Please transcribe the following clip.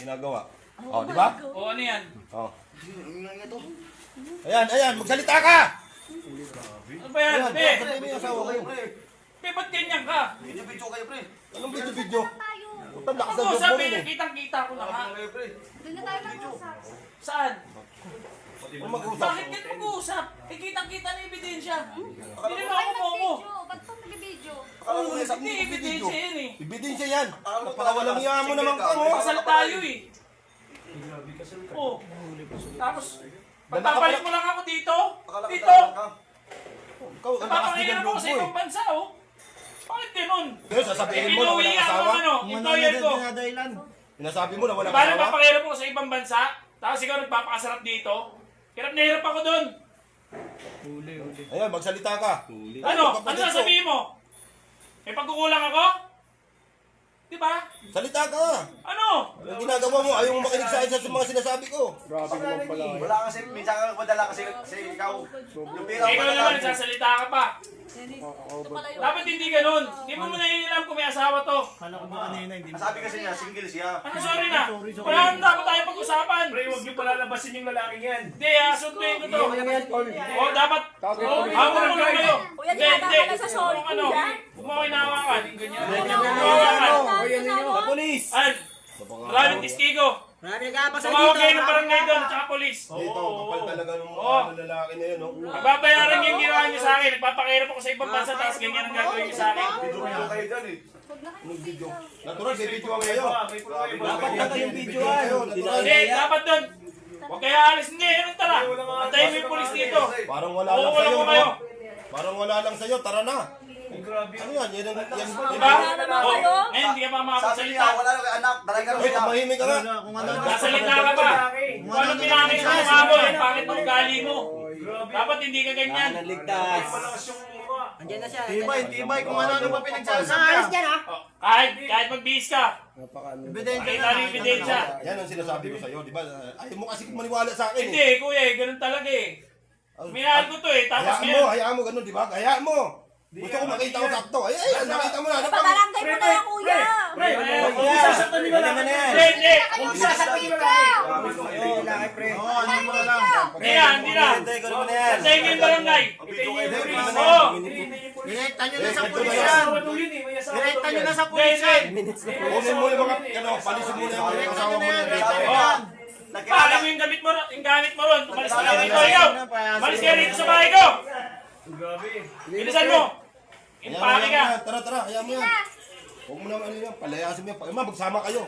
ginagawa. Oh, di ba? O ano yan? Oh. Ayan, magsalita ka! Ano ba yan? Ayan, Be! pati mo yung asawa ko. Be, ba't ganyan ka? Video kayo, pre. Anong video? Utang lakas ng Ako, job mo sabi, rin eh. kitang-kita ko na nga. Kayo, pre. Doon na tayo mag-usap. Saan? Ano mag-uusap? Bakit ganyan mag-uusap? Eh, kitang-kita na ebidensya. Hindi Ba't na ako mo ko. Ba't pa nag-video? Ano Akala ko sa Hindi, ebidensya yan eh. Ebidensya yan. Akala ko Napakawalang iya mo naman ka, oh. Kasal tayo eh. Oo. Tapos, pagpapalit mo lang ako dito. Dito. Ikaw, ang lakas din Papakailan ng ako loob sa mo eh. ibang bansa oh. Bakit ganun? Pero sasabihin mo na Inuwi walang ako asawa. ng ano, employer ko. Sinasabi mo na walang Paano asawa. papakailan ako sa ibang bansa? Tapos ikaw nagpapakasarap dito? Hirap na hirap ako doon. Ayan, magsalita ka. Ano? Ano sasabihin mo? May pagkukulang ako? Di ba? Salita ka. Ano? Ang ginagawa mo, ayaw mo makinig sa akin sa mga sinasabi ko. Wala kasi, minsan ka nagpadala kasi ikaw. Yung pira Ikaw naman, nagsasalita ka pa. Ito pala yung... Dapat hindi ganun. Hindi mo muna alam kung may asawa to. Sabi kasi niya, single siya. Ano, sorry na. Wala nang dapat tayo pag-usapan. Pre, huwag niyo palalabasin yung lalaking yan. Hindi, asuntuin ko to. O, dapat. Ako naman kayo. Kuya, Hindi, dinadama hindi. ka na sa sorry, Kung ano, kuya. huwag mo ako hinahawakan. Sa polis. An, maraming testigo. Tumawag kayo ng barangay doon, tsaka polis. Dito, kapal talaga ng Oo. mga lalaki na yun, no? Magbabayaran niyo yung ginawa niyo sa akin. Nagpapakirap ako sa ibang bansa, tapos ganyan ang gagawin niyo sa akin. Video kayo dyan eh. Anong video? Natural, may video ang kayo. Dapat na kayong video kayo. Natural. Hindi, dapat doon. Huwag kayo alis. Hindi, ano tara. Antayin mo yung polis dito. Parang wala lang Uulan sa'yo, mo kayo. no? Parang wala lang sa'yo, tara na. Ano yan? Yan ang... Yan, Diba? naman kayo? Ngayon, hindi ka pa Sabi makapagsalita. niya, wala lang anak, talaga Uy, siya. tumahimik ka nga. Nasalita ka pa. Kung ano pinangit mo mukha mo, yung pangit ng ugali mo. Dapat hindi ka ganyan. Andiyan na siya. Tibay, kung ano pa pinagsasabi. Oh, kahit magbihis ka. Makita rin ebidensya. Yan ang sinasabi ko sa'yo, di ba? Ayaw mo kasi maniwala sa akin, eh. Hindi, kuya, ganun talaga eh. Minahal ko to eh, tapos ngayon. Hayaan mo, ganun, di ba? Hayaan mo. Gusto ko makita ko sakto. Ay, nakita mo na. Ano pa? Pabarangay mo na yan, kuya. Sasaktan niyo na Hindi, hindi. Hindi na, hindi na. Antayin ko yung barangay. Oo. Direkta nyo na sa pulis yan. Direkta niyo na sa Hindi, hindi. Kunin mo yung mga, palisin mo na yung mga kasama mo na dito. Oo. Pare mo yung gamit mo ron. Umalis ka na rito, ikaw. Umalis ka rito sa bahay ko. Bilisan mo. Impake ka. Tara, hayaan mo yan. Huwag mo naman ano yan. Palayasin mo yan. Magsama kayo.